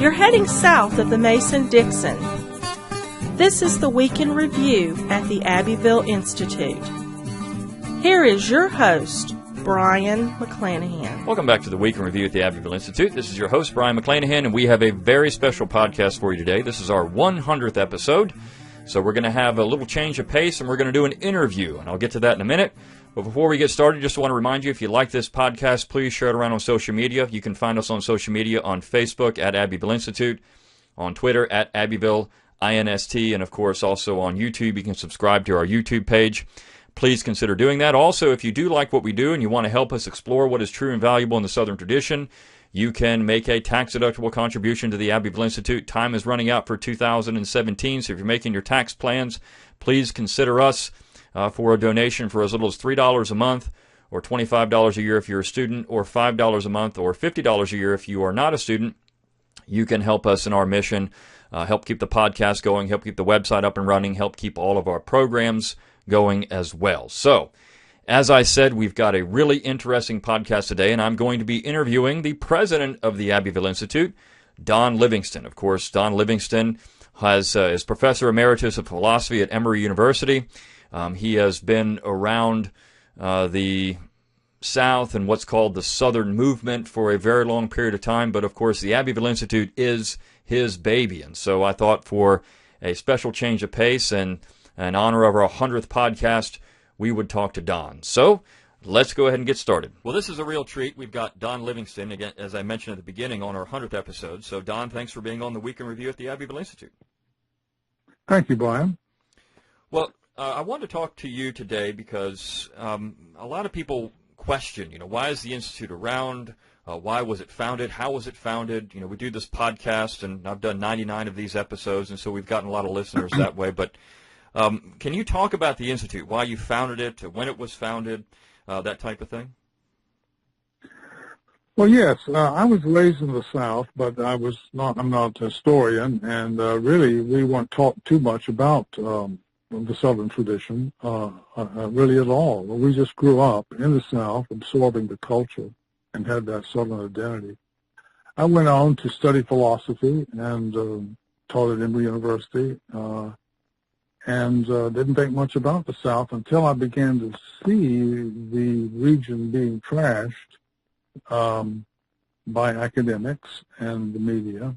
You're heading south of the Mason-Dixon. This is the Week in Review at the Abbeville Institute. Here is your host, Brian McClanahan. Welcome back to the Week in Review at the Abbeville Institute. This is your host, Brian McClanahan, and we have a very special podcast for you today. This is our 100th episode, so we're going to have a little change of pace, and we're going to do an interview, and I'll get to that in a minute. But before we get started, just want to remind you, if you like this podcast, please share it around on social media. You can find us on social media on Facebook at Abbeville Institute, on Twitter at Abbeville INST, and of course also on YouTube. You can subscribe to our YouTube page. Please consider doing that. Also, if you do like what we do and you want to help us explore what is true and valuable in the Southern tradition, you can make a tax-deductible contribution to the Abbeville Institute. Time is running out for 2017, so if you're making your tax plans, please consider us for a donation for as little as $3 a month, or $25 a year if you're a student, or $5 a month, or $50 a year if you are not a student. You can help us in our mission, help keep the podcast going, help keep the website up and running, help keep all of our programs going as well. So, as I said, we've got a really interesting podcast today, and I'm going to be interviewing the president of the Abbeville Institute, Don Livingston. Of course, Don Livingston is Professor Emeritus of Philosophy at Emory University. He has been around the South and what's called the Southern movement for a very long period of time, but of course the Abbeville Institute is his baby, and so I thought for a special change of pace and in honor of our 100th podcast, we would talk to Don. So let's go ahead and get started. Well, this is a real treat. We've got Don Livingston, again, as I mentioned at the beginning, on our 100th episode. So Don, thanks for being on the Week in Review at the Abbeville Institute. Thank you, Brian. Well, I wanted to talk to you today because a lot of people question, why is the Institute around? Why was it founded? How was it founded? We do this podcast, and I've done 99 of these episodes, and so we've gotten a lot of listeners that way. But can you talk about the Institute, why you founded it, when it was founded, that type of thing? Well, yes, I was raised in the South, but I'm not a historian, and really we weren't taught too much about the Southern tradition, really at all. We just grew up in the South, absorbing the culture, and had that Southern identity. I went on to study philosophy and taught at Emory University, and didn't think much about the South until I began to see the region being trashed by academics and the media.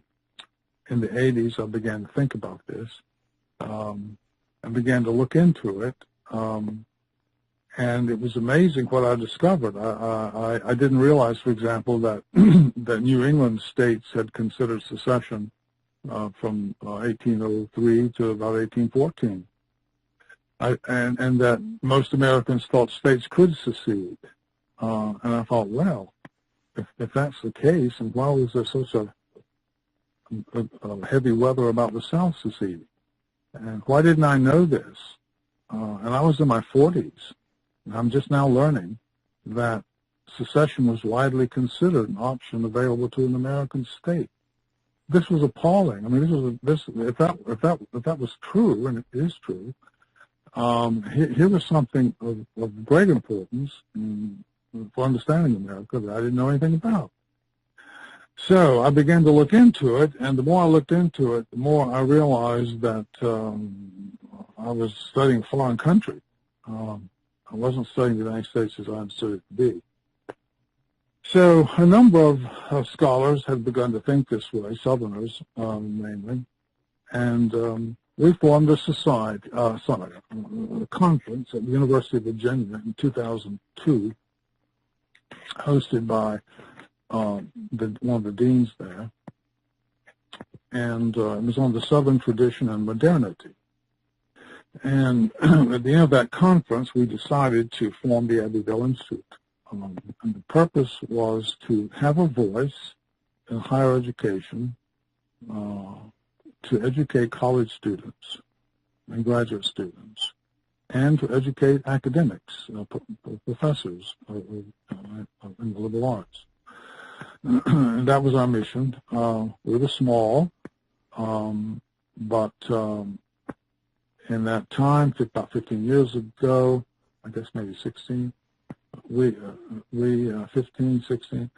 In the 80s, I began to think about this. I began to look into it, and it was amazing what I discovered. I didn't realize, for example, that that New England states had considered secession from 1803 to about 1814, and that most Americans thought states could secede. And I thought, well, if that's the case, and why was there such a heavy weather about the South seceding? And why didn't I know this? And I was in my 40s. And I'm just now learning that secession was widely considered an option available to an American state. This was appalling. I mean, if that was true, and it is true, here was something of great importance for understanding America that I didn't know anything about. So I began to look into it, and the more I looked into it, the more I realized that I was studying a foreign country. I wasn't studying the United States as I understood it to be. So a number of scholars had begun to think this way, Southerners mainly, and we formed a a conference at the University of Virginia in 2002, hosted by one of the deans there, and it was on the Southern tradition and modernity. And at the end of that conference, we decided to form the Abbeville Institute. And the purpose was to have a voice in higher education, to educate college students and graduate students, and to educate academics, professors in the liberal arts. And that was our mission. We were small, but in that time, about 15 years ago, I guess maybe 16, 15, 16,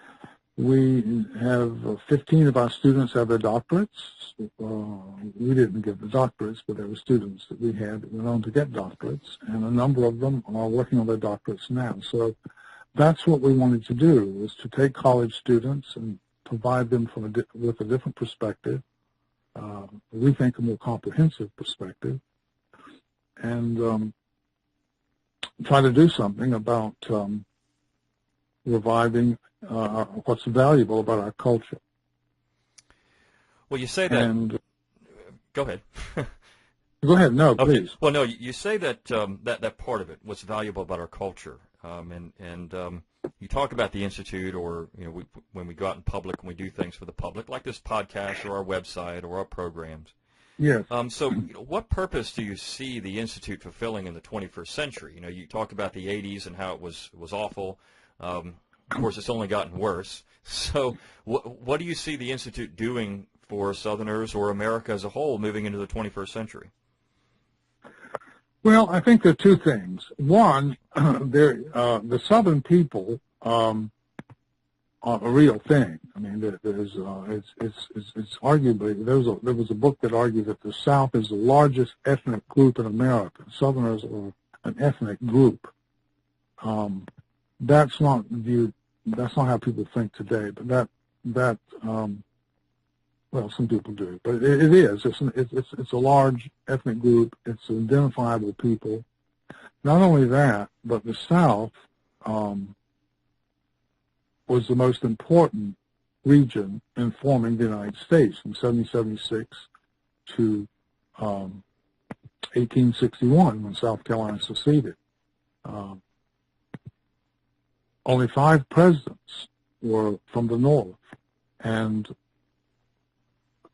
We have 15 of our students have their doctorates. We didn't get the doctorates, but there were students that we had that went on to get doctorates, and a number of them are working on their doctorates now. So that's what we wanted to do, was to take college students and provide them with a different perspective, we think a more comprehensive perspective, and try to do something about reviving what's valuable about our culture. Well, you say that. And go ahead. Go ahead. No, okay. Please. Well, no, you say that that part of it, what's valuable about our culture, and you talk about the Institute, or when we go out in public and we do things for the public, like this podcast or our website or our programs. Yes. So, what purpose do you see the Institute fulfilling in the 21st century? You talk about the 80s and how it was awful. Of course, it's only gotten worse. So what do you see the Institute doing for Southerners or America as a whole moving into the 21st century? Well, I think there are two things. One, the Southern people are a real thing. I mean, it's arguably, there was a book that argued that the South is the largest ethnic group in America. Southerners are an ethnic group. That's not how people think today, but well, some people do, but it is. It's a large ethnic group. It's identifiable people. Not only that, but the South was the most important region in forming the United States from 1776 to 1861, when South Carolina seceded. Only 5 presidents were from the North, and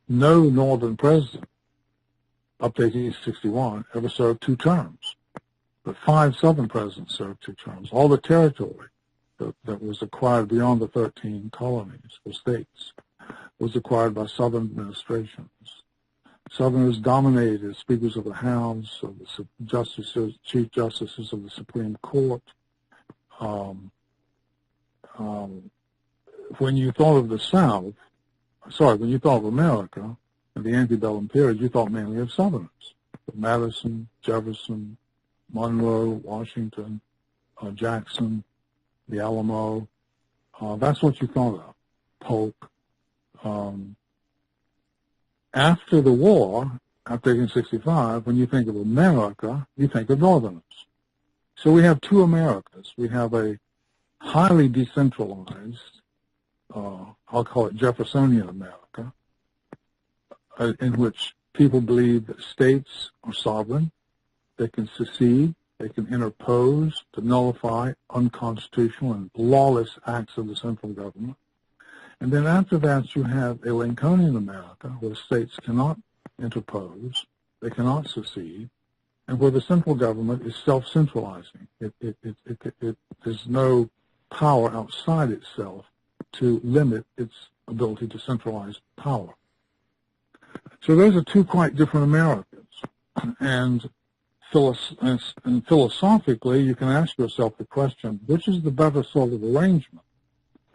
no Northern president up to 1861 ever served 2 terms. But 5 Southern presidents served 2 terms. All the territory that was acquired beyond the 13 colonies or states was acquired by Southern administrations. Southerners dominated as Speakers of the House, of the Chief Justices of the Supreme Court. When you thought of the South, when you thought of America in the antebellum period, you thought mainly of Southerners. Madison, Jefferson, Monroe, Washington, Jackson, the Alamo. That's what you thought of. Polk. After the war, after 1865, when you think of America, you think of Northerners. So we have 2 Americas. We have a highly decentralized, I'll call it Jeffersonian America, in which people believe that states are sovereign, they can secede, they can interpose to nullify unconstitutional and lawless acts of the central government. And then after that, you have a Lincolnian America, where states cannot interpose, they cannot secede, and where the central government is self-centralizing. There's no power outside itself to limit its ability to centralize power. So those are 2 quite different Americas. And philosophically, you can ask yourself the question, which is the better sort of arrangement?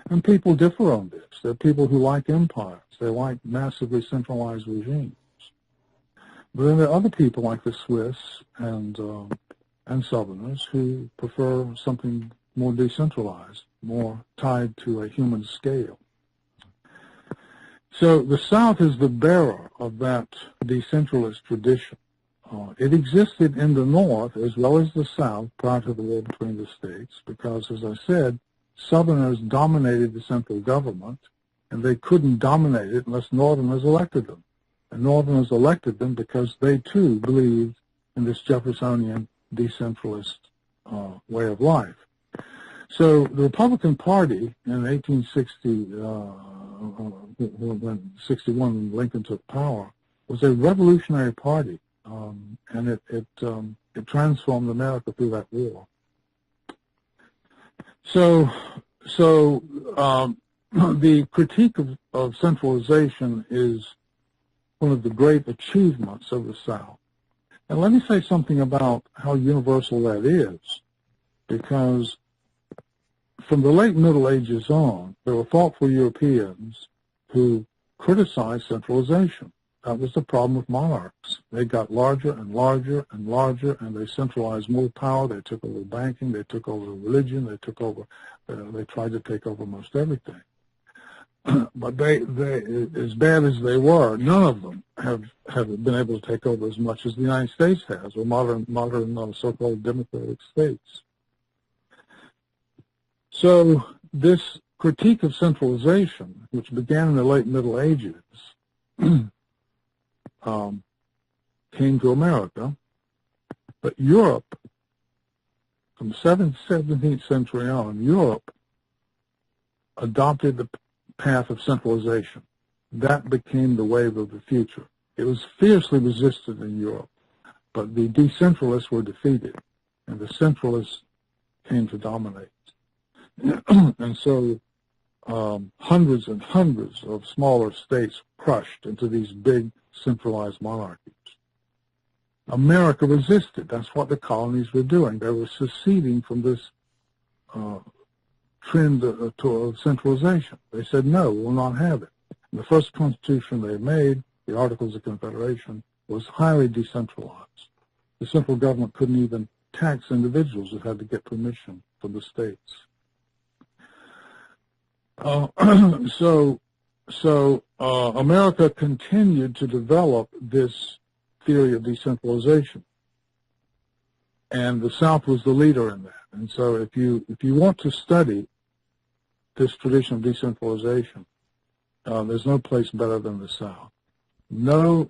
And people differ on this. There are people who like empires. They like massively centralized regimes. But then there are other people like the Swiss and Southerners who prefer something more decentralized, more tied to a human scale. So the South is the bearer of that decentralist tradition. It existed in the North as well as the South prior to the war between the states because, as I said, Southerners dominated the central government, and they couldn't dominate it unless Northerners elected them. And Northerners elected them because they, too, believed in this Jeffersonian decentralist way of life. So the Republican Party in 1861, when Lincoln took power, was a revolutionary party, and it transformed America through that war. So the critique of centralization is one of the great achievements of the South. And let me say something about how universal that is, because from the late Middle Ages on, there were thoughtful Europeans who criticized centralization. That was the problem with monarchs. They got larger and larger and larger, and they centralized more power. They took over banking. They took over religion. They took over. They tried to take over most everything. But they, as bad as they were, none of them have been able to take over as much as the United States has, or modern so-called democratic states. So this critique of centralization, which began in the late Middle Ages, came to America, but Europe, from the 17th century on, Europe adopted the path of centralization. That became the wave of the future. It was fiercely resisted in Europe, but the decentralists were defeated, and the centralists came to dominate. And so hundreds and hundreds of smaller states crushed into these big centralized monarchies. America resisted. That's what the colonies were doing. They were seceding from this trend of centralization. They said, no, we'll not have it. And the first constitution they made, the Articles of Confederation, was highly decentralized. The central government couldn't even tax individuals. It had to get permission from the states. So America continued to develop this theory of decentralization, and the South was the leader in that. And so, if you want to study this tradition of decentralization, there's no place better than the South. No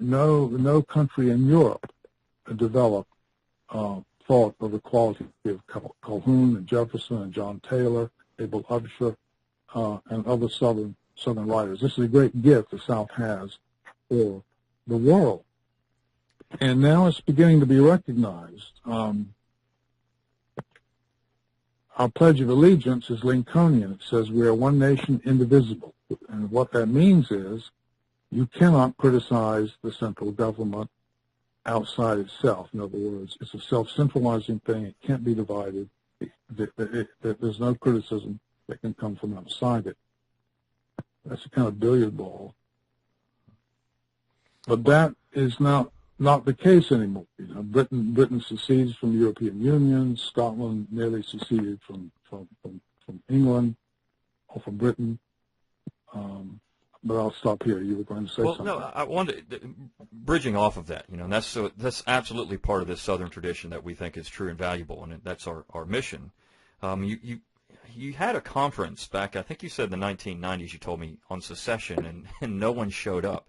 country in Europe developed thought of equality of Calhoun and Jefferson and John Taylor, Abel Upshur, and other Southern writers. This is a great gift the South has for the world. And now it's beginning to be recognized. Our Pledge of Allegiance is Lincolnian. It says we are one nation, indivisible. And what that means is you cannot criticize the central government outside itself. In other words, it's a self-centralizing thing. It can't be divided. There's no criticism that can come from outside it. That's a kind of billiard ball. But that is not the case anymore. You know, Britain secedes from the European Union. Scotland nearly seceded from England or from Britain. But I'll stop here. You were going to say something. Well, no, I wanted bridging off of that. You know, and that's absolutely part of this Southern tradition that we think is true and valuable, and that's our mission. You had a conference back, I think you said in the 1990s, you told me, on secession, and no one showed up.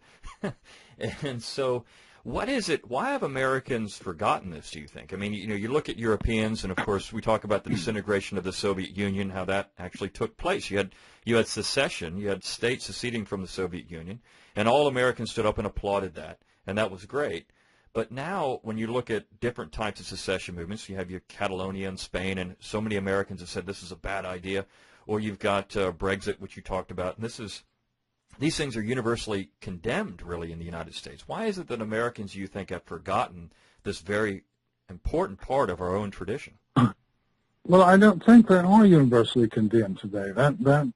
And so what is it? Why have Americans forgotten this, do you think? I mean, you know, you look at Europeans, and of course we talk about the disintegration of the Soviet Union, how that actually took place. You had secession, you had states seceding from the Soviet Union, and all Americans stood up and applauded that, and that was great. But now, when you look at different types of secession movements, you have your Catalonia in Spain, and so many Americans have said this is a bad idea. Or you've got Brexit, which you talked about, and these things are universally condemned, really, in the United States. Why is it that Americans, you think, have forgotten this very important part of our own tradition? Well, I don't think they are universally condemned today. Unless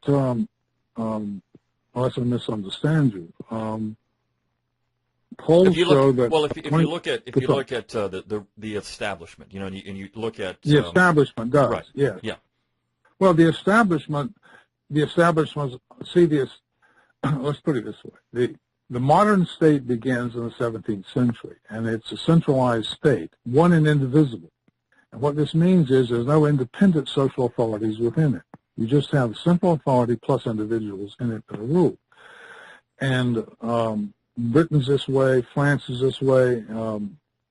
I misunderstand you. Polls show that. Well, if you look at the establishment, you know, and you look at the establishment does, right? Yes. Yeah. Well, the establishment. See this. Let's put it this way: the modern state begins in the 17th century, and it's a centralized state, one and indivisible. And what this means is there's no independent social authorities within it. You just have central authority plus individuals in it that rule. And Britain's this way, France is this way,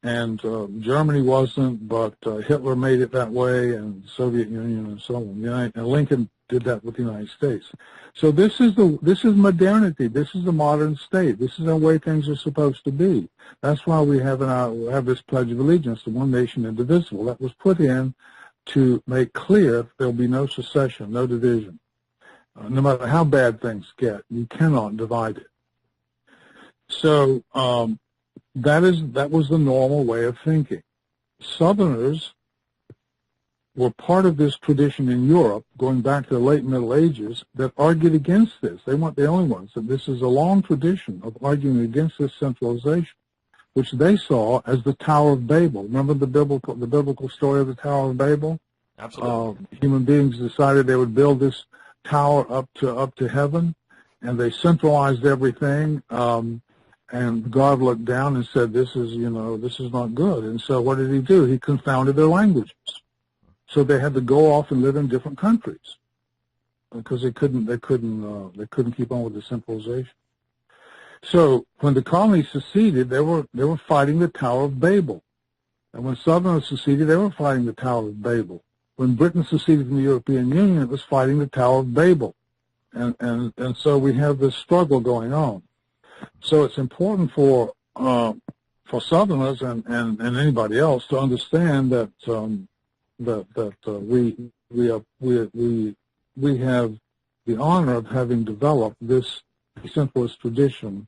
and Germany wasn't, but Hitler made it that way, and the Soviet Union and so on. And Lincoln did that with the United States. So this is modernity. This is the modern state. This is the way things are supposed to be. That's why we have this Pledge of Allegiance to one nation, indivisible. That was put in to make clear there'll be no secession, no division. No matter how bad things get, you cannot divide it. So that was the normal way of thinking. Southerners were part of this tradition in Europe, going back to the late Middle Ages, that argued against this. They weren't the only ones. And this is a long tradition of arguing against this centralization, which they saw as the Tower of Babel. Remember the biblical story of the Tower of Babel? Absolutely. Human beings decided they would build this tower up to heaven, and they centralized everything. And God looked down and said, "This is not good." And so, what did He do? He confounded their languages, so they had to go off and live in different countries because they couldn't keep on with the centralization. So, when the colonies seceded, they were fighting the Tower of Babel, and when Southerners seceded, they were fighting the Tower of Babel. When Britain seceded from the European Union, it was fighting the Tower of Babel. And so we have this struggle going on. So it's important for Southerners and anybody else to understand that we have the honor of having developed this decentralist tradition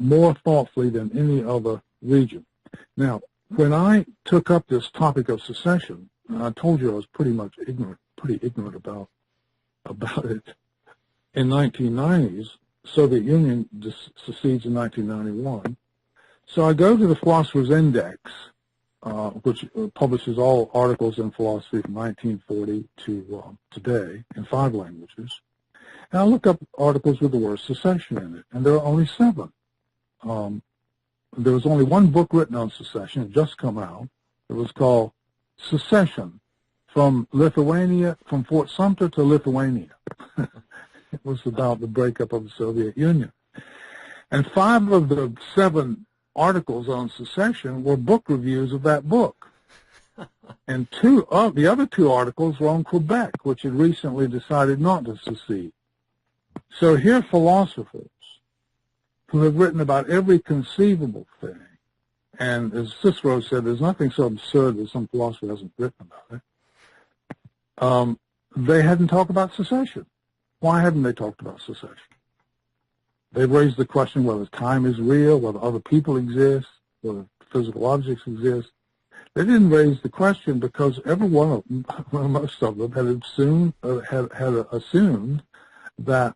more thoughtfully than any other region. Now, when I took up this topic of secession, I told you I was pretty ignorant about it. In 1990s, Soviet Union secedes in 1991. So I go to the Philosopher's Index, which publishes all articles in philosophy from 1940 to today in 5 languages. And I look up articles with the word secession in it, and there are only 7. There was only one book written on secession. It just come out. It was called Secession, from Fort Sumter to Lithuania. It was about the breakup of the Soviet Union. And 5 of the 7 articles on secession were book reviews of that book. And the other 2 articles were on Quebec, which had recently decided not to secede. So here are philosophers who have written about every conceivable thing. And as Cicero said, there's nothing so absurd that some philosopher hasn't written about it. They hadn't talked about secession. Why haven't they talked about secession? They've raised the question whether time is real, whether other people exist, whether physical objects exist. They didn't raise the question because every one of them, most of them, had assumed that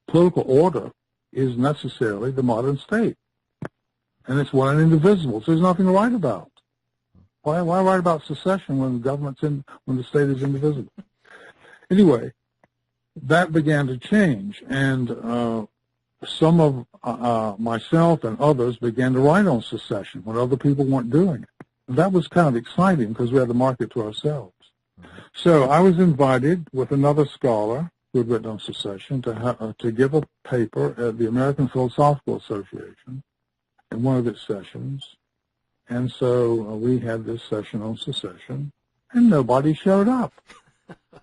political order is necessarily the modern state. And it's one and indivisible, so there's nothing to write about. Why write about secession when the state is indivisible? Anyway, that began to change, and some of myself and others began to write on secession when other people weren't doing it. And that was kind of exciting because we had the market to ourselves. So I was invited with another scholar who had written on secession to give a paper at the American Philosophical Association in one of its sessions. And so we had this session on secession, and nobody showed up.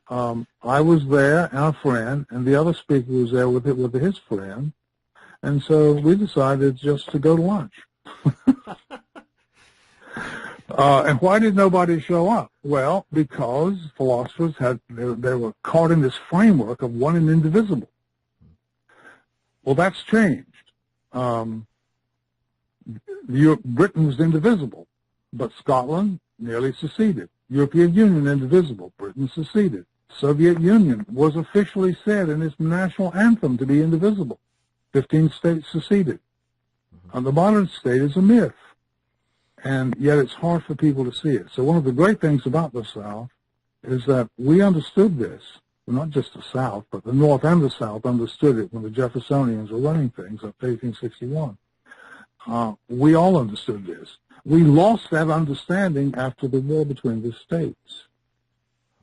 I was there and a friend, and the other speaker was there with his friend, and so we decided just to go to lunch. And why did nobody show up? Well, because philosophers they were caught in this framework of one and indivisible. Well, that's changed. Britain was indivisible, but Scotland nearly seceded. European Union indivisible. Britain seceded. Soviet Union was officially said in its national anthem to be indivisible. 15 states seceded. And the modern state is a myth, and yet it's hard for people to see it. So one of the great things about the South is that we understood this. Well, not just the South, but the North and the South understood it when the Jeffersonians were running things up to 1861. We all understood this. We lost that understanding after the war between the states.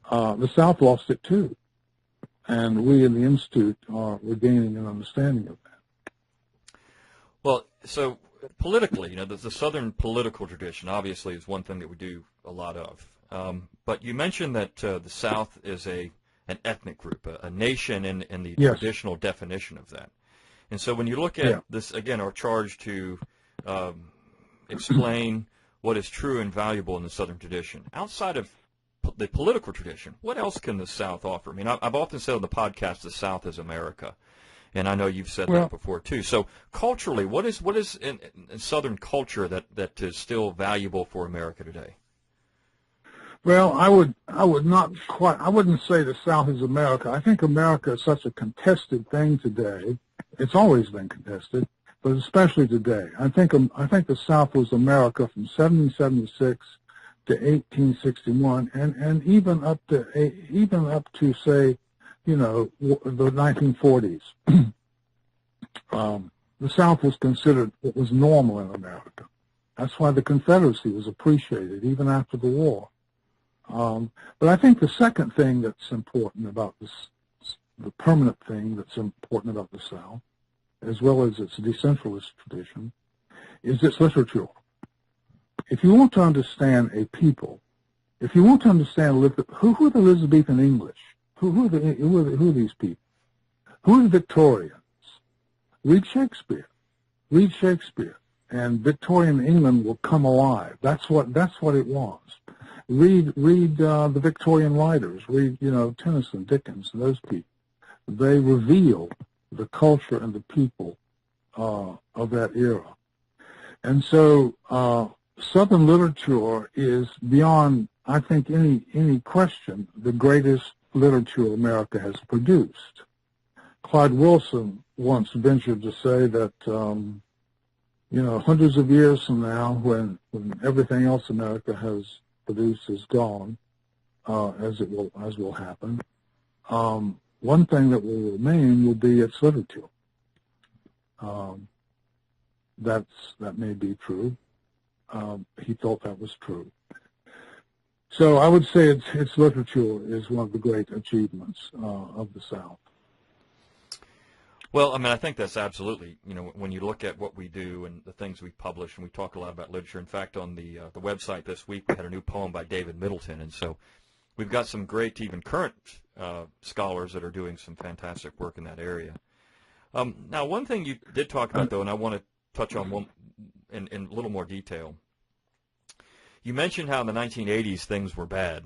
The South lost it too. And we in the Institute are regaining an understanding of that. Well, so politically, the Southern political tradition obviously is one thing that we do a lot of. But you mentioned that the South is an ethnic group, a nation in the Yes. traditional definition of that. And so when you look at this, again, our charge to explain what is true and valuable in the Southern tradition, outside of the political tradition, what else can the South offer? I mean, I've often said on the podcast, the South is America, and I know you've said that before too. So culturally, what is in Southern culture that is still valuable for America today? Well, I would not quite, I wouldn't say the South is America. I think America is such a contested thing today. It's always been contested, but especially today. I think the South was America from 1776 to 1861, and even up to say, you know, the 1940s. The South was considered what was normal in America. That's why the Confederacy was appreciated even after the war. But I think the second thing that's important about this, the permanent thing that's important about the South, as well as its decentralist tradition, is its literature. If you want to understand a people, if you want to understand who are the Elizabethan English, who are these people? Who are the Victorians? Read Shakespeare. Read Shakespeare, and Victorian England will come alive. That's what it was. Read the Victorian writers. Read, you know, Tennyson, Dickens, and those people. They reveal the culture and the people of that era. And so Southern literature is beyond, I think, any question, the greatest literature America has produced. Clyde Wilson once ventured to say that, you know, hundreds of years from now, when everything else America has produced is gone, as will happen, one thing that will remain will be its literature. That may be true. He thought that was true. So I would say its literature is one of the great achievements of the South. Well, I mean, I think that's absolutely, you know, when you look at what we do and the things we publish, and we talk a lot about literature. In fact, on the website this week, we had a new poem by David Middleton, and so we've got some great, even current scholars that are doing some fantastic work in that area. Now, one thing you did talk about, though, and I want to touch on one in a little more detail. You mentioned how in the 1980s things were bad,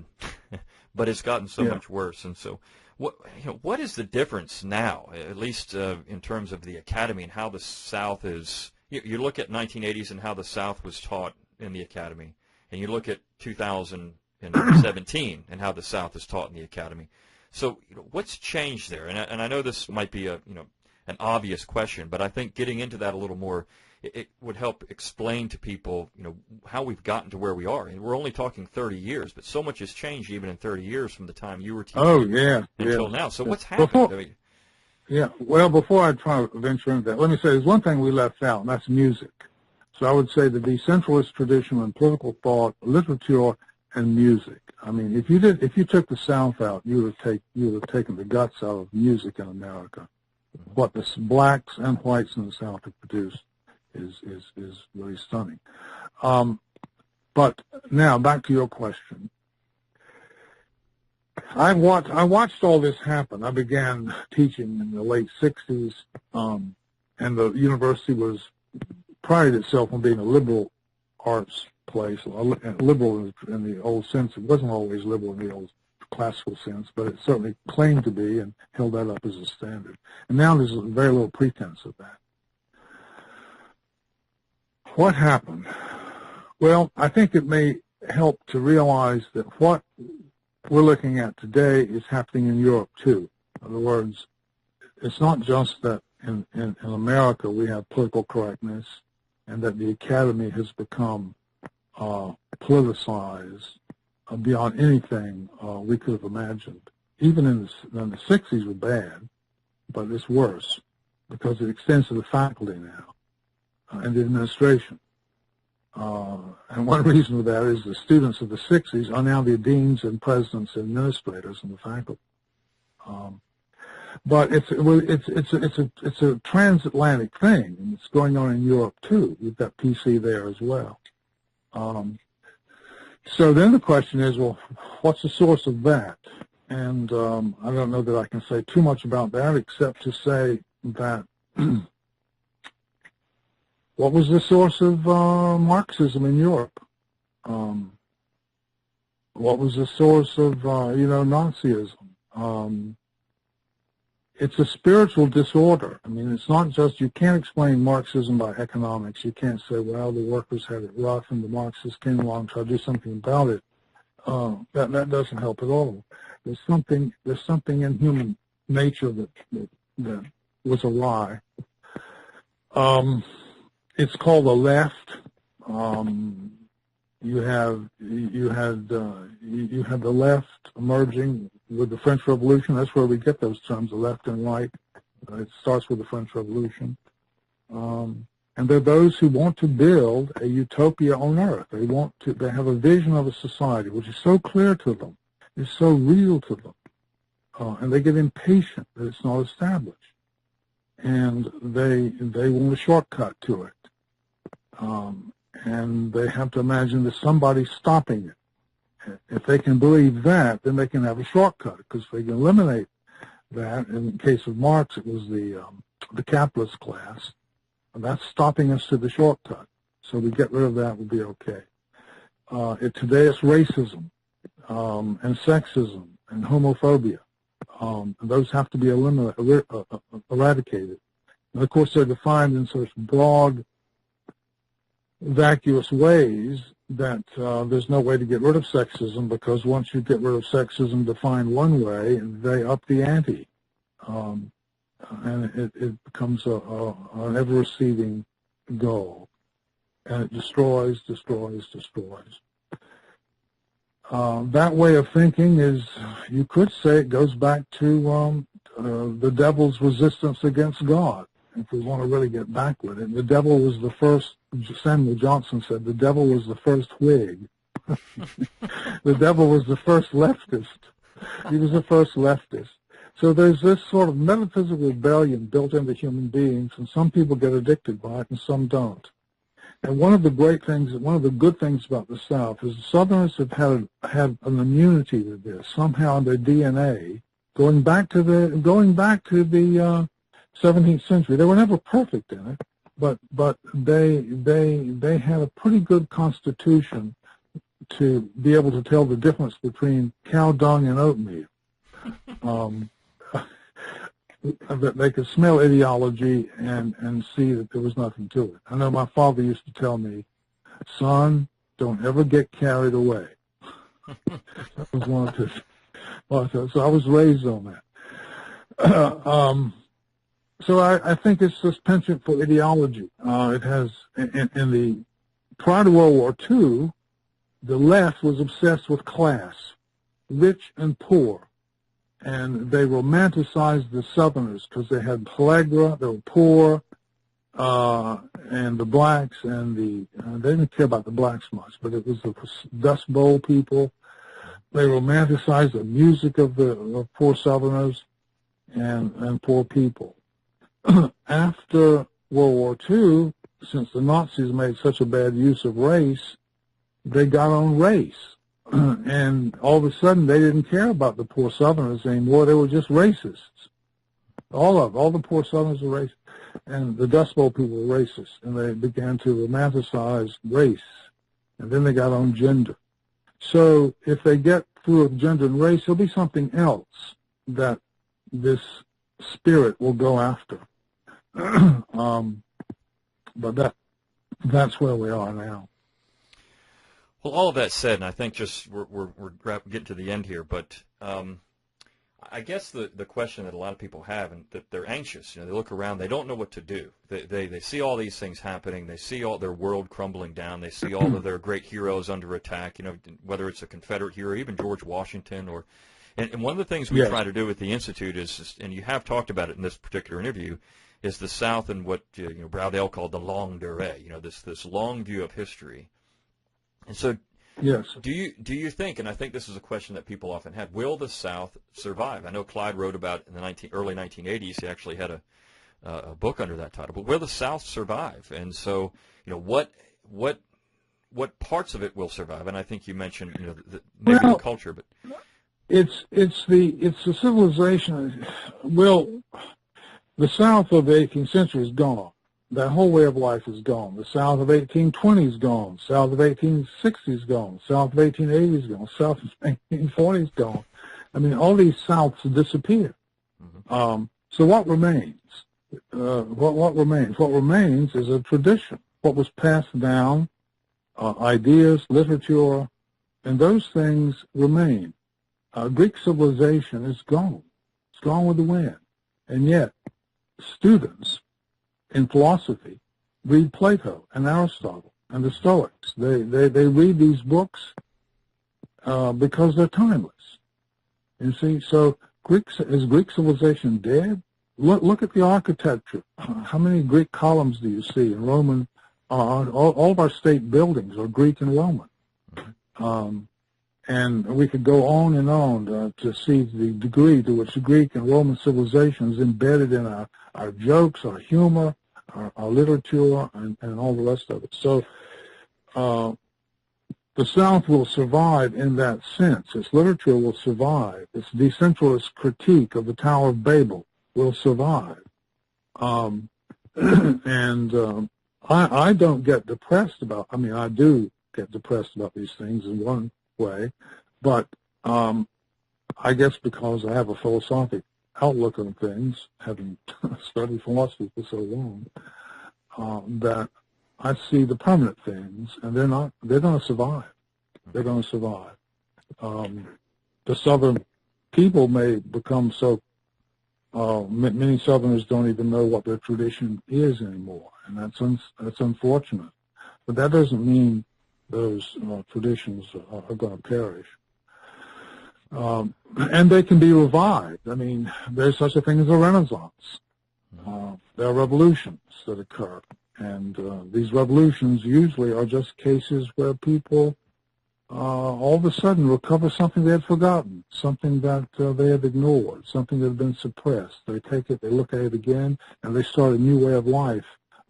but it's gotten so much worse, and so what is the difference now, at least in terms of the academy and how the South is? You look at 1980s and how the South was taught in the academy, and you look at 2017 and how the South is taught in the academy. So what's changed there? And I know this might be an obvious question, but I think getting into that a little more, it would help explain to people, you know, how we've gotten to where we are. And we're only talking 30 years, but so much has changed even in 30 years from the time you were teaching until now. So what's happened? Before I try to venture into that, let me say there's one thing we left out, and that's music. So I would say the decentralist tradition in political thought, literature, and music. I mean, if you took the South out, you would have taken the guts out of music in America. What the blacks and whites in the South have produced is really stunning. But now back to your question. I watched all this happen. I began teaching in the late 60s, and the university prided itself on being a liberal arts place, liberal in the old sense. It wasn't always liberal in the old classical sense, but it certainly claimed to be and held that up as a standard. And now there's very little pretense of that. What happened? Well, I think it may help to realize that what we're looking at today is happening in Europe too. In other words, it's not just that in America we have political correctness and that the academy has become politicized beyond anything we could have imagined. Even in the 60s were bad, but it's worse because it extends to the faculty now and the administration. And one reason for that is the students of the 60s are now the deans and presidents and administrators in the faculty. But it's a transatlantic thing, and it's going on in Europe too. We've got PC there as well. So then the question is, well, what's the source of that? And I don't know that I can say too much about that except to say that what was the source of Marxism in Europe? What was the source of, Nazism? It's a spiritual disorder. I mean, it's not just, you can't explain Marxism by economics. You can't say, well, the workers had it rough and the Marxists came along and tried to do something about it. that doesn't help at all. There's something in human nature that was awry. It's called the left. You had the left emerging with the French Revolution. That's where we get those terms, the left and right. It starts with the French Revolution. And they're those who want to build a utopia on earth. They have a vision of a society which is so clear to them, is so real to them, and they get impatient that it's not established. And they want a shortcut to it. And they have to imagine that somebody's stopping it. If they can believe that, then they can have a shortcut, because if they can eliminate that, in the case of Marx, it was the capitalist class, and that's stopping us to the shortcut. So we get rid of that, we'll be okay. Today it's racism and sexism and homophobia. Those have to be eradicated. And of course, they're defined in such broad, vacuous ways that there's no way to get rid of sexism, because once you get rid of sexism defined one way, they up the ante. And it becomes an ever-receding goal. And it destroys. That way of thinking is, you could say, it goes back to the devil's resistance against God, if we want to really get back with it. The devil was the first, Samuel Johnson said, the devil was the first Whig. The devil was the first leftist. He was the first leftist. So there's this sort of metaphysical rebellion built into human beings, and some people get addicted by it and some don't. And one of the good things about the South is the Southerners have had an immunity to this somehow in their DNA, going back to the 17th century. They were never perfect in it, but they had a pretty good constitution to be able to tell the difference between cow dung and oatmeal. That they could smell ideology and see that there was nothing to it. I know my father used to tell me, son, don't ever get carried away. That was one of his. So I was raised on that. So I think it's this penchant for ideology. It has, prior to World War II, the left was obsessed with class, rich and poor. And they romanticized the Southerners because they had pellagra, they were poor, and the blacks, and they didn't care about the blacks much, but it was the Dust Bowl people. They romanticized the music of poor Southerners and poor people. After World War II, since the Nazis made such a bad use of race, they got on race. And all of a sudden, they didn't care about the poor Southerners anymore. They were just racists. All the poor Southerners were racist. And the Dust Bowl people were racist. And they began to romanticize race. And then they got on gender. So if they get through with gender and race, there'll be something else that this spirit will go after. But that's where we are now. Well, all of that said, and I think just we're getting to the end here, but I guess the question that a lot of people have, and that they're anxious. They look around, they don't know what to do. They see all these things happening. They see all their world crumbling down. They see all of their great heroes under attack. Whether it's a Confederate hero, even George Washington, and one of the things we try to do at the Institute is, and you have talked about it in this particular interview, is the South and what Browdell called the longue durée. This long view of history. And so, yes. Do you think, and I think this is a question that people often have, will the South survive? I know Clyde wrote about it in the early 1980s. He actually had a book under that title. But will the South survive? And so, what parts of it will survive? And I think you mentioned, maybe the culture, but it's the civilization. Well, the South of the 18th century is gone. That whole way of life is gone. The South of 1820 is gone. South of 1860 is gone. South of 1880 is gone. South of 1840 is gone. I mean, all these Souths disappear. Mm-hmm. So what remains? What remains? What remains is a tradition. What was passed down, ideas, literature, And those things remain. Greek civilization is gone. It's gone with the wind. And yet, students in philosophy read Plato and Aristotle and the Stoics. They read these books because they're timeless. You see, so is Greek civilization dead? Look at the architecture. How many Greek columns do you see in Roman? All of our state buildings are Greek and Roman. And we could go on and on to see the degree to which Greek and Roman civilization is embedded in our jokes, our humor, our literature, and all the rest of it. So the South will survive in that sense. Its literature will survive. Its decentralist critique of the Tower of Babel will survive. I don't get depressed about, I do get depressed about these things in one way, but I guess because I have a philosophic outlook on things, having studied philosophy for so long, that I see the permanent things, and they're going to survive. They're going to survive. The Southern people may become so, many Southerners don't even know what their tradition is anymore, and that's unfortunate. But that doesn't mean those traditions are going to perish. And they can be revived. There's such a thing as a Renaissance. There are revolutions that occur. And these revolutions usually are just cases where people all of a sudden recover something they had forgotten, something that they had ignored, something that had been suppressed. They take it, they look at it again, and they start a new way of life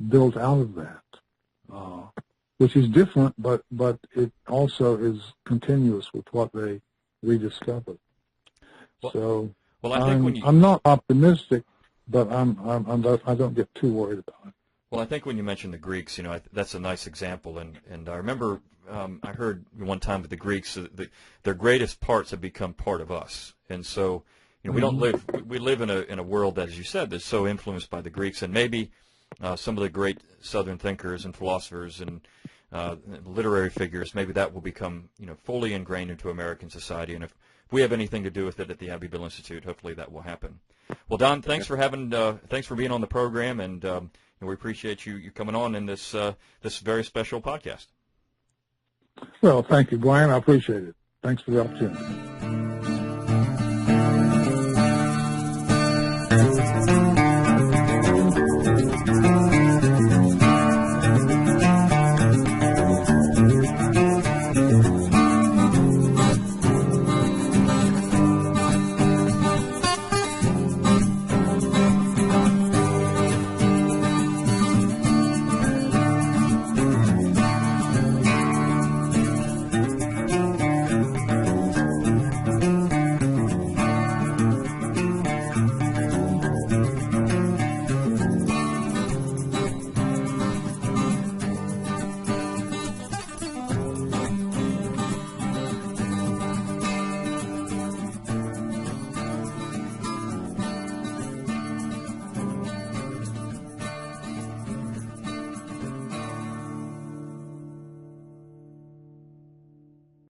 built out of that, which is different, but it also is continuous with what they rediscovered. I'm not optimistic, but I don't get too worried about it. Well, I think when you mentioned the Greeks, that's a nice example, and I remember I heard one time that the Greeks, their greatest parts have become part of us, and so we live in a world, as you said, that's so influenced by the Greeks, and maybe some of the great Southern thinkers and philosophers and literary figures, maybe that will become fully ingrained into American society, and if we have anything to do with it at the Abbeville Institute, hopefully that will happen. Well, Don, thanks for being on the program, and we appreciate you coming on in this very special podcast. Well, thank you, Brian. I appreciate it. Thanks for the opportunity.